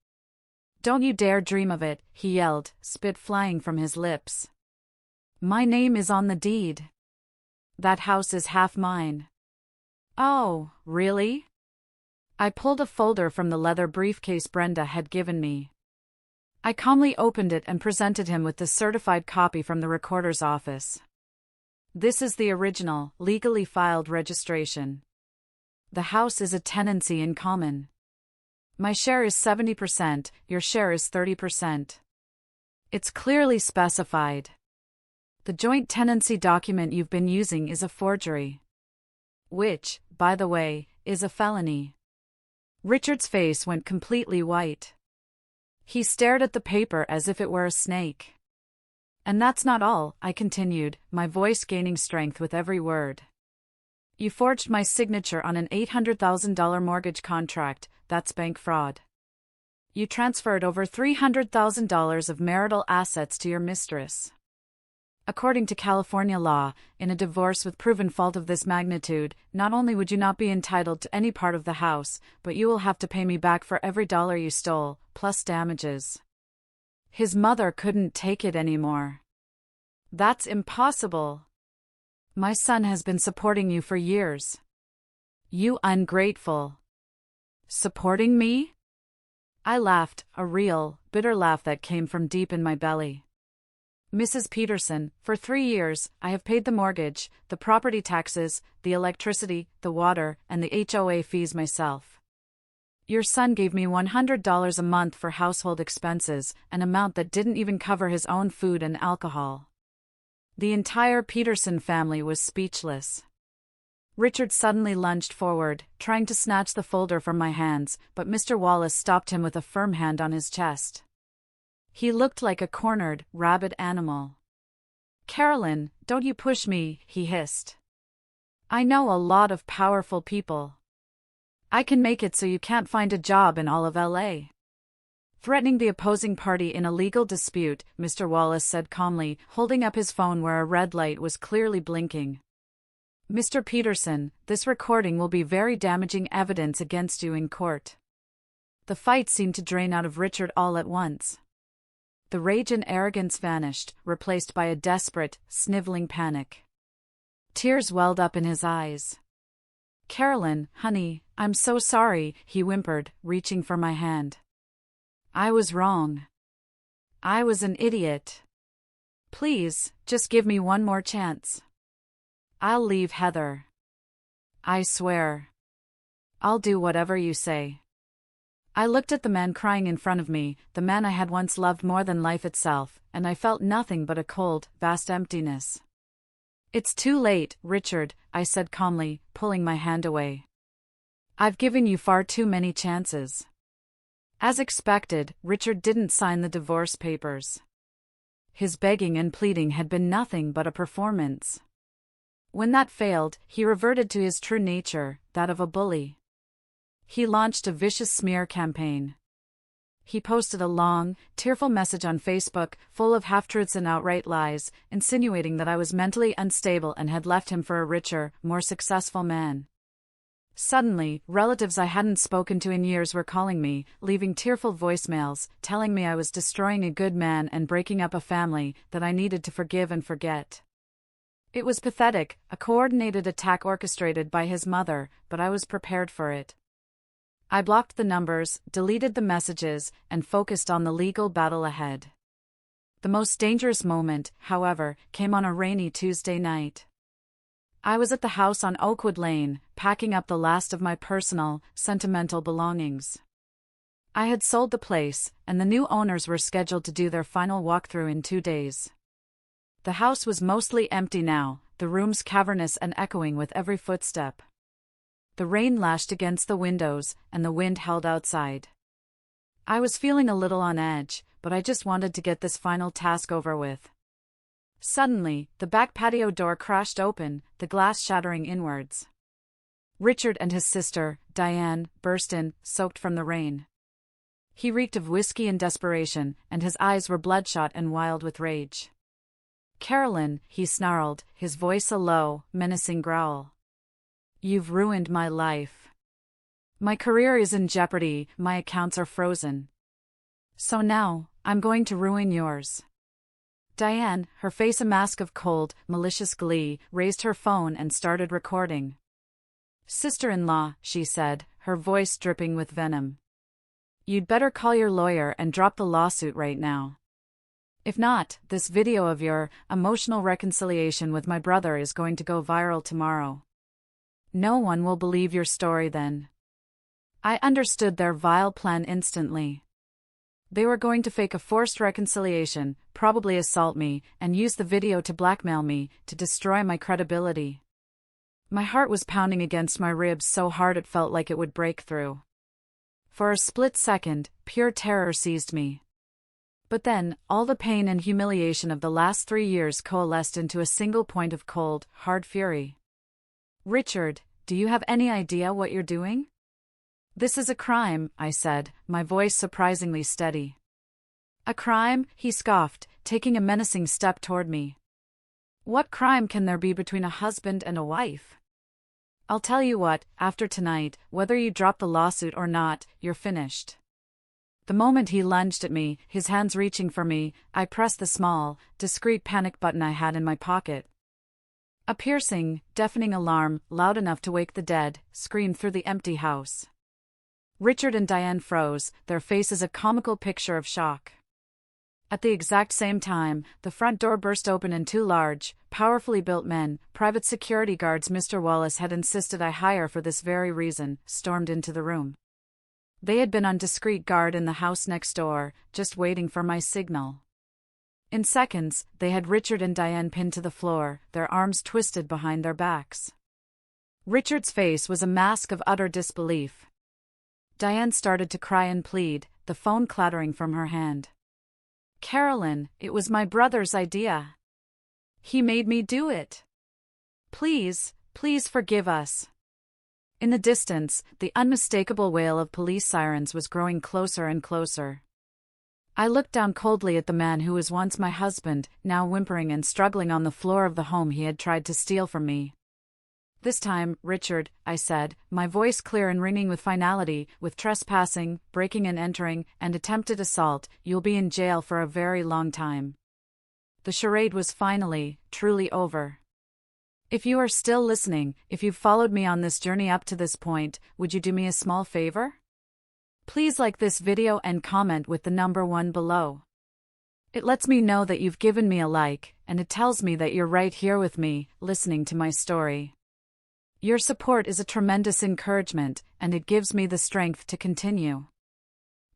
"Don't you dare dream of it," he yelled, spit flying from his lips. "My name is on the deed. That house is half mine." "Oh, really?" I pulled a folder from the leather briefcase Brenda had given me. I calmly opened it and presented him with the certified copy from the recorder's office. "This is the original, legally filed registration. The house is a tenancy in common. My share is 70%, your share is 30%. It's clearly specified. The joint tenancy document you've been using is a forgery. Which, by the way, is a felony." Richard's face went completely white. He stared at the paper as if it were a snake. "And that's not all," I continued, my voice gaining strength with every word. "You forged my signature on an $800,000 mortgage contract, that's bank fraud. You transferred over $300,000 of marital assets to your mistress. According to California law, in a divorce with proven fault of this magnitude, not only would you not be entitled to any part of the house, but you will have to pay me back for every dollar you stole, plus damages." His mother couldn't take it anymore. "That's impossible. My son has been supporting you for years. You ungrateful." "Supporting me?" I laughed, a real, bitter laugh that came from deep in my belly. "Mrs. Peterson, for 3 years, I have paid the mortgage, the property taxes, the electricity, the water, and the HOA fees myself. Your son gave me $100 a month for household expenses, an amount that didn't even cover his own food and alcohol." The entire Peterson family was speechless. Richard suddenly lunged forward, trying to snatch the folder from my hands, but Mr. Wallace stopped him with a firm hand on his chest. He looked like a cornered, rabid animal. "Carolyn, don't you push me," he hissed. "I know a lot of powerful people. I can make it so you can't find a job in all of LA." Threatening the opposing party in a legal dispute, Mr. Wallace said calmly, holding up his phone where a red light was clearly blinking. "Mr. Peterson, this recording will be very damaging evidence against you in court." The fight seemed to drain out of Richard all at once. The rage and arrogance vanished, replaced by a desperate, sniveling panic. Tears welled up in his eyes. "Carolyn, honey, I'm so sorry," he whimpered, reaching for my hand. "I was wrong. I was an idiot. Please, just give me one more chance. I'll leave Heather. I swear. I'll do whatever you say." I looked at the man crying in front of me, the man I had once loved more than life itself, and I felt nothing but a cold, vast emptiness. "It's too late, Richard," I said calmly, pulling my hand away. "I've given you far too many chances." As expected, Richard didn't sign the divorce papers. His begging and pleading had been nothing but a performance. When that failed, he reverted to his true nature, that of a bully. He launched a vicious smear campaign. He posted a long, tearful message on Facebook, full of half-truths and outright lies, insinuating that I was mentally unstable and had left him for a richer, more successful man. Suddenly, relatives I hadn't spoken to in years were calling me, leaving tearful voicemails, telling me I was destroying a good man and breaking up a family that I needed to forgive and forget. It was pathetic, a coordinated attack orchestrated by his mother, but I was prepared for it. I blocked the numbers, deleted the messages, and focused on the legal battle ahead. The most dangerous moment, however, came on a rainy Tuesday night. I was at the house on Oakwood Lane, packing up the last of my personal, sentimental belongings. I had sold the place, and the new owners were scheduled to do their final walkthrough in 2 days. The house was mostly empty now, the rooms cavernous and echoing with every footstep. The rain lashed against the windows, and the wind howled outside. I was feeling a little on edge, but I just wanted to get this final task over with. Suddenly, the back patio door crashed open, the glass shattering inwards. Richard and his sister, Diane, burst in, soaked from the rain. He reeked of whiskey and desperation, and his eyes were bloodshot and wild with rage. "Carolyn," he snarled, his voice a low, menacing growl. "You've ruined my life. My career is in jeopardy, my accounts are frozen. So now, I'm going to ruin yours." Diane, her face a mask of cold, malicious glee, raised her phone and started recording. "Sister-in-law," she said, her voice dripping with venom. "You'd better call your lawyer and drop the lawsuit right now. If not, this video of your emotional reconciliation with my brother is going to go viral tomorrow. No one will believe your story then." I understood their vile plan instantly. They were going to fake a forced reconciliation, probably assault me, and use the video to blackmail me, to destroy my credibility. My heart was pounding against my ribs so hard it felt like it would break through. For a split second, pure terror seized me. But then, all the pain and humiliation of the last 3 years coalesced into a single point of cold, hard fury. "Richard, do you have any idea what you're doing?" "This is a crime," I said, my voice surprisingly steady. "A crime?" he scoffed, taking a menacing step toward me. "What crime can there be between a husband and a wife? I'll tell you what, after tonight, whether you drop the lawsuit or not, you're finished." The moment he lunged at me, his hands reaching for me, I pressed the small, discreet panic button I had in my pocket. A piercing, deafening alarm, loud enough to wake the dead, screamed through the empty house. Richard and Diane froze, their faces a comical picture of shock. At the exact same time, the front door burst open and 2 large, powerfully built men, private security guards Mr. Wallace had insisted I hire for this very reason, stormed into the room. They had been on discreet guard in the house next door, just waiting for my signal. In seconds, they had Richard and Diane pinned to the floor, their arms twisted behind their backs. Richard's face was a mask of utter disbelief. Diane started to cry and plead, the phone clattering from her hand. "Carolyn, it was my brother's idea. He made me do it. Please, please forgive us." In the distance, the unmistakable wail of police sirens was growing closer and closer. I looked down coldly at the man who was once my husband, now whimpering and struggling on the floor of the home he had tried to steal from me. "This time, Richard," I said, my voice clear and ringing with finality, "with trespassing, breaking and entering, and attempted assault, you'll be in jail for a very long time." The charade was finally, truly over. If you are still listening, if you've followed me on this journey up to this point, would you do me a small favor? Please like this video and comment with the number 1 below. It lets me know that you've given me a like, and it tells me that you're right here with me, listening to my story. Your support is a tremendous encouragement, and it gives me the strength to continue.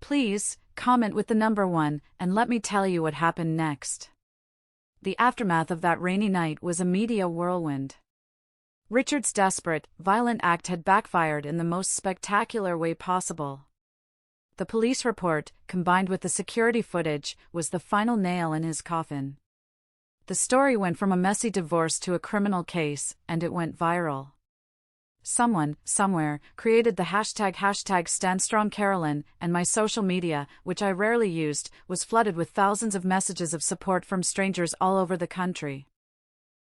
Please, comment with the number 1, and let me tell you what happened next. The aftermath of that rainy night was a media whirlwind. Richard's desperate, violent act had backfired in the most spectacular way possible. The police report, combined with the security footage, was the final nail in his coffin. The story went from a messy divorce to a criminal case, and it went viral. Someone, somewhere, created the hashtag #StandStrongCarolyn, and my social media, which I rarely used, was flooded with thousands of messages of support from strangers all over the country.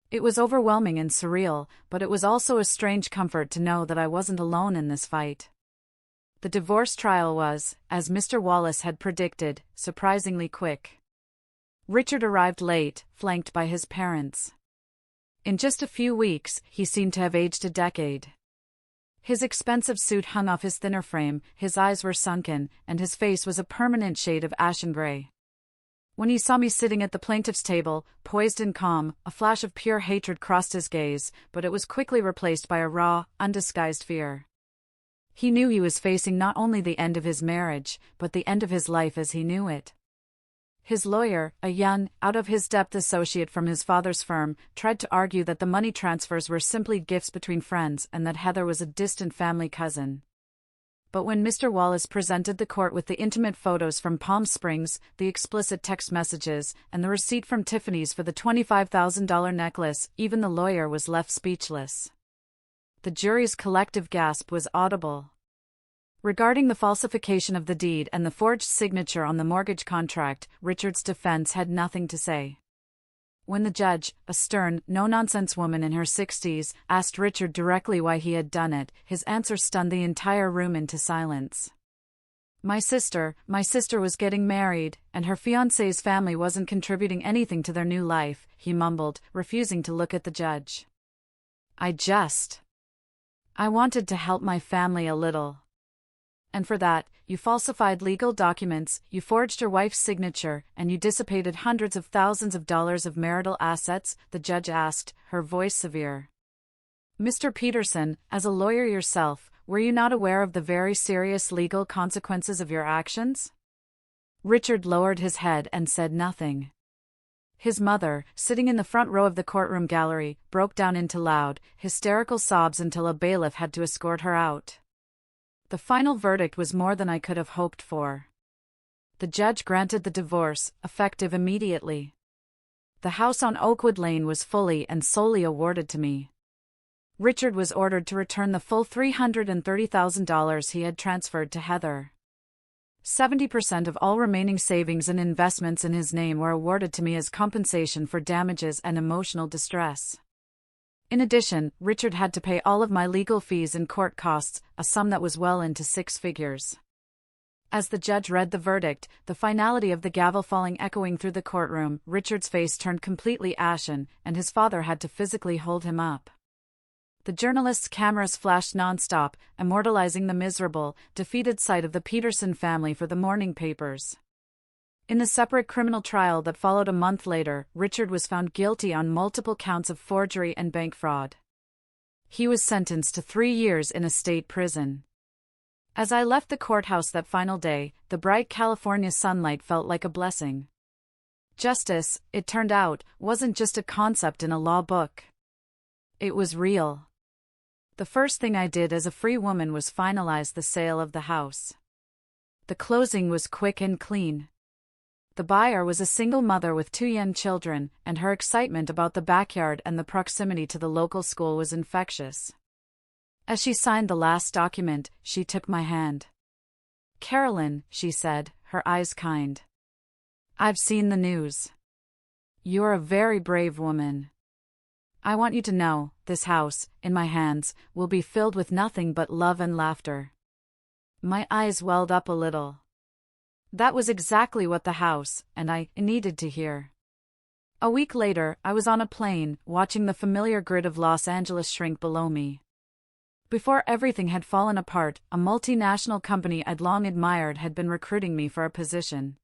It was overwhelming and surreal, but it was also a strange comfort to know that I wasn't alone in this fight. The divorce trial was, as Mr. Wallace had predicted, surprisingly quick. Richard arrived late, flanked by his parents. In just a few weeks, he seemed to have aged a decade. His expensive suit hung off his thinner frame, his eyes were sunken, and his face was a permanent shade of ashen gray. When he saw me sitting at the plaintiff's table, poised and calm, a flash of pure hatred crossed his gaze, but it was quickly replaced by a raw, undisguised fear. He knew he was facing not only the end of his marriage, but the end of his life as he knew it. His lawyer, a young, out-of-his-depth associate from his father's firm, tried to argue that the money transfers were simply gifts between friends and that Heather was a distant family cousin. But when Mr. Wallace presented the court with the intimate photos from Palm Springs, the explicit text messages, and the receipt from Tiffany's for the $25,000 necklace, even the lawyer was left speechless. The jury's collective gasp was audible. Regarding the falsification of the deed and the forged signature on the mortgage contract, Richard's defense had nothing to say. When the judge, a stern, no-nonsense woman in her 60s, asked Richard directly why he had done it, his answer stunned the entire room into silence. My sister was getting married, and her fiancé's family wasn't contributing anything to their new life, he mumbled, refusing to look at the judge. I wanted to help my family a little. And for that, you falsified legal documents, you forged your wife's signature, and you dissipated hundreds of thousands of dollars of marital assets, the judge asked, her voice severe. Mr. Peterson, as a lawyer yourself, were you not aware of the very serious legal consequences of your actions? Richard lowered his head and said nothing. His mother, sitting in the front row of the courtroom gallery, broke down into loud, hysterical sobs until a bailiff had to escort her out. The final verdict was more than I could have hoped for. The judge granted the divorce, effective immediately. The house on Oakwood Lane was fully and solely awarded to me. Richard was ordered to return the full $330,000 he had transferred to Heather. 70% of all remaining savings and investments in his name were awarded to me as compensation for damages and emotional distress. In addition, Richard had to pay all of my legal fees and court costs, a sum that was well into 6 figures. As the judge read the verdict, the finality of the gavel falling echoing through the courtroom, Richard's face turned completely ashen, and his father had to physically hold him up. The journalists' cameras flashed nonstop, immortalizing the miserable, defeated sight of the Peterson family for the morning papers. In the separate criminal trial that followed a month later, Richard was found guilty on multiple counts of forgery and bank fraud. He was sentenced to 3 years in a state prison. As I left the courthouse that final day, the bright California sunlight felt like a blessing. Justice, it turned out, wasn't just a concept in a law book. It was real. The first thing I did as a free woman was finalize the sale of the house. The closing was quick and clean. The buyer was a single mother with 2 young children, and her excitement about the backyard and the proximity to the local school was infectious. As she signed the last document, she took my hand. "Carolyn," she said, her eyes kind. "I've seen the news. You're a very brave woman. I want you to know, this house, in my hands, will be filled with nothing but love and laughter." My eyes welled up a little. That was exactly what the house, and I, needed to hear. A week later, I was on a plane, watching the familiar grid of Los Angeles shrink below me. Before everything had fallen apart, a multinational company I'd long admired had been recruiting me for a position.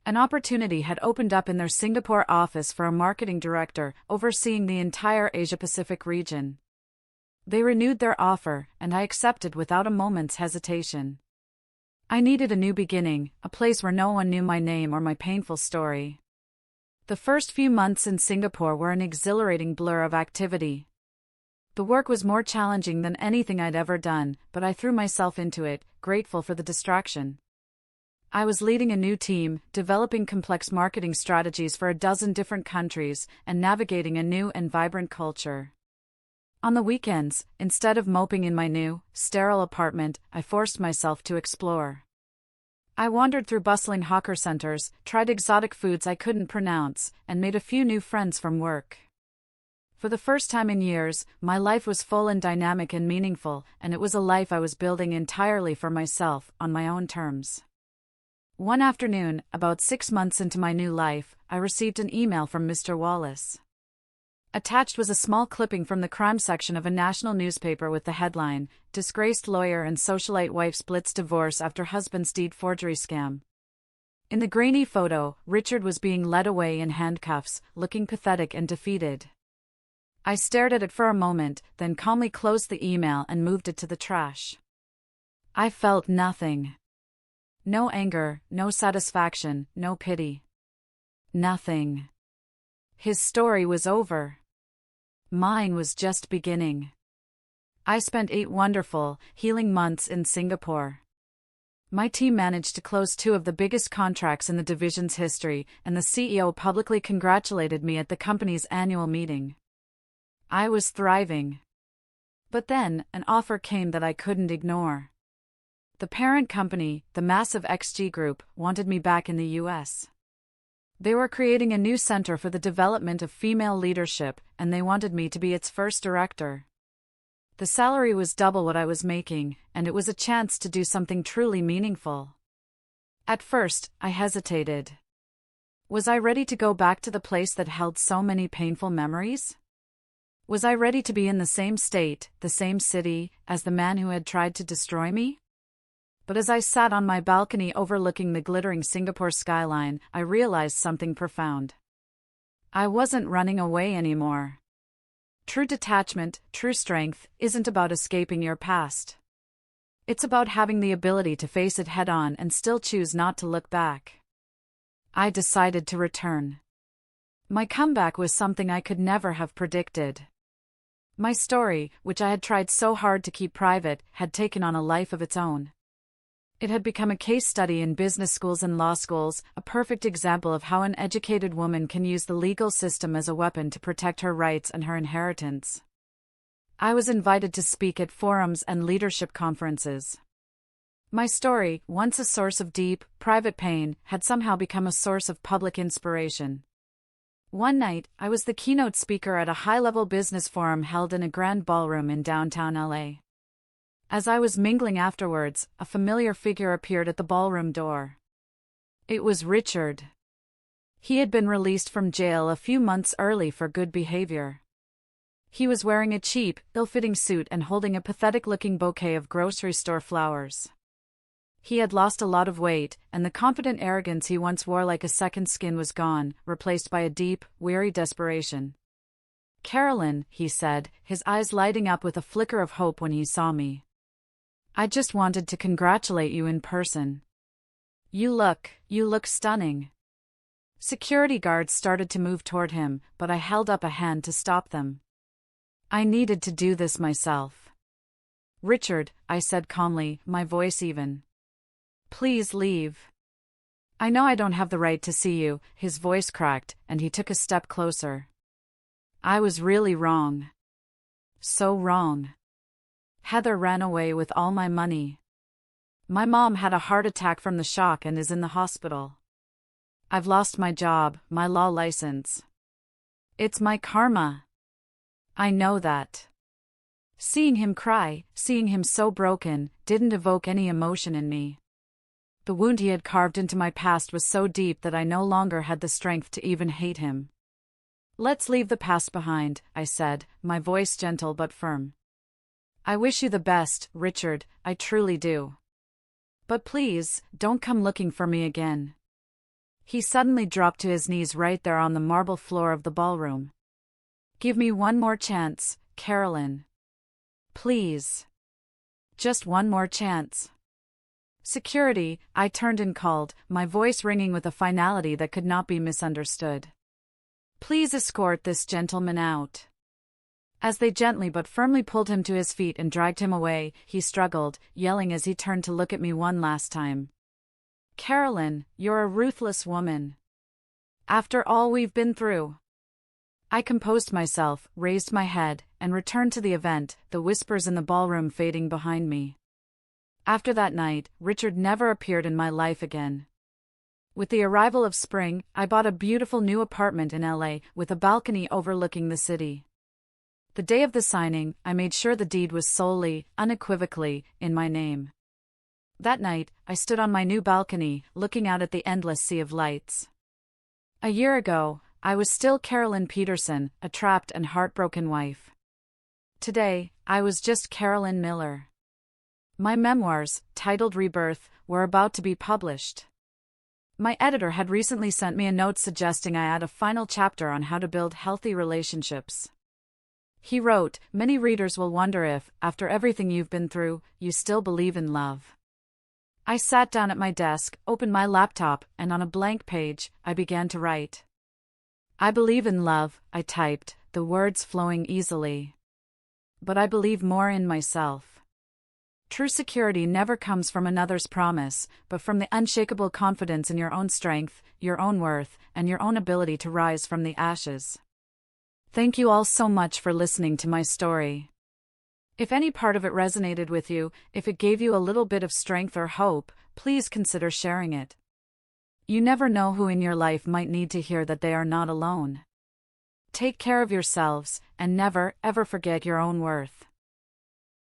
An opportunity had opened up in their Singapore office for a marketing director, overseeing the entire Asia-Pacific region. They renewed their offer, and I accepted without a moment's hesitation. I needed a new beginning, a place where no one knew my name or my painful story. The first few months in Singapore were an exhilarating blur of activity. The work was more challenging than anything I'd ever done, but I threw myself into it, grateful for the distraction. I was leading a new team, developing complex marketing strategies for a dozen different countries, and navigating a new and vibrant culture. On the weekends, instead of moping in my new, sterile apartment, I forced myself to explore. I wandered through bustling hawker centers, tried exotic foods I couldn't pronounce, and made a few new friends from work. For the first time in years, my life was full and dynamic and meaningful, and it was a life I was building entirely for myself, on my own terms. One afternoon, about 6 months into my new life, I received an email from Mr. Wallace. Attached was a small clipping from the crime section of a national newspaper with the headline, "Disgraced Lawyer and Socialite Wife Splits Divorce After Husband's Deed Forgery Scam." In the grainy photo, Richard was being led away in handcuffs, looking pathetic and defeated. I stared at it for a moment, then calmly closed the email and moved it to the trash. I felt nothing. No anger, no satisfaction, no pity. Nothing. His story was over. Mine was just beginning. I spent 8 wonderful, healing months in Singapore. My team managed to close 2 of the biggest contracts in the division's history, and the CEO publicly congratulated me at the company's annual meeting. I was thriving. But then, an offer came that I couldn't ignore. The parent company, the massive XG Group, wanted me back in the US. They were creating a new center for the development of female leadership, and they wanted me to be its first director. The salary was double what I was making, and it was a chance to do something truly meaningful. At first, I hesitated. Was I ready to go back to the place that held so many painful memories? Was I ready to be in the same state, the same city, as the man who had tried to destroy me? But as I sat on my balcony overlooking the glittering Singapore skyline, I realized something profound. I wasn't running away anymore. True detachment, true strength, isn't about escaping your past. It's about having the ability to face it head-on and still choose not to look back. I decided to return. My comeback was something I could never have predicted. My story, which I had tried so hard to keep private, had taken on a life of its own. It had become a case study in business schools and law schools, a perfect example of how an educated woman can use the legal system as a weapon to protect her rights and her inheritance. I was invited to speak at forums and leadership conferences. My story, once a source of deep, private pain, had somehow become a source of public inspiration. One night, I was the keynote speaker at a high-level business forum held in a grand ballroom in downtown LA. As I was mingling afterwards, a familiar figure appeared at the ballroom door. It was Richard. He had been released from jail a few months early for good behavior. He was wearing a cheap, ill-fitting suit and holding a pathetic-looking bouquet of grocery store flowers. He had lost a lot of weight, and the confident arrogance he once wore like a second skin was gone, replaced by a deep, weary desperation. "Carolyn," he said, his eyes lighting up with a flicker of hope when he saw me. "I just wanted to congratulate you in person. You look stunning." Security guards started to move toward him, but I held up a hand to stop them. I needed to do this myself. "Richard," I said calmly, my voice even. "Please leave." "I know I don't have the right to see you," his voice cracked, and he took a step closer. I was really wrong. So wrong. Heather ran away with all my money. My mom had a heart attack from the shock and is in the hospital. I've lost my job, my law license. It's my karma. I know that. Seeing him cry, seeing him so broken, didn't evoke any emotion in me. The wound he had carved into my past was so deep that I no longer had the strength to even hate him. "Let's leave the past behind," I said, my voice gentle but firm. "I wish you the best, Richard, I truly do. But please, don't come looking for me again." He suddenly dropped to his knees right there on the marble floor of the ballroom. "Give me one more chance, Carolyn. Please. Just one more chance." Security, I turned and called, my voice ringing with a finality that could not be misunderstood. Please escort this gentleman out. As they gently but firmly pulled him to his feet and dragged him away, he struggled, yelling as he turned to look at me one last time. Carolyn, you're a ruthless woman. After all we've been through. I composed myself, raised my head, and returned to the event, the whispers in the ballroom fading behind me. After that night, Richard never appeared in my life again. With the arrival of spring, I bought a beautiful new apartment in LA with a balcony overlooking the city. The day of the signing, I made sure the deed was solely, unequivocally, in my name. That night, I stood on my new balcony, looking out at the endless sea of lights. A year ago, I was still Carolyn Peterson, a trapped and heartbroken wife. Today, I was just Carolyn Miller. My memoirs, titled Rebirth, were about to be published. My editor had recently sent me a note suggesting I add a final chapter on how to build healthy relationships. He wrote, "Many readers will wonder if, after everything you've been through, you still believe in love." I sat down at my desk, opened my laptop, and on a blank page, I began to write. I believe in love, I typed, the words flowing easily. But I believe more in myself. True security never comes from another's promise, but from the unshakable confidence in your own strength, your own worth, and your own ability to rise from the ashes. Thank you all so much for listening to my story. If any part of it resonated with you, if it gave you a little bit of strength or hope, please consider sharing it. You never know who in your life might need to hear that they are not alone. Take care of yourselves, and never, ever forget your own worth.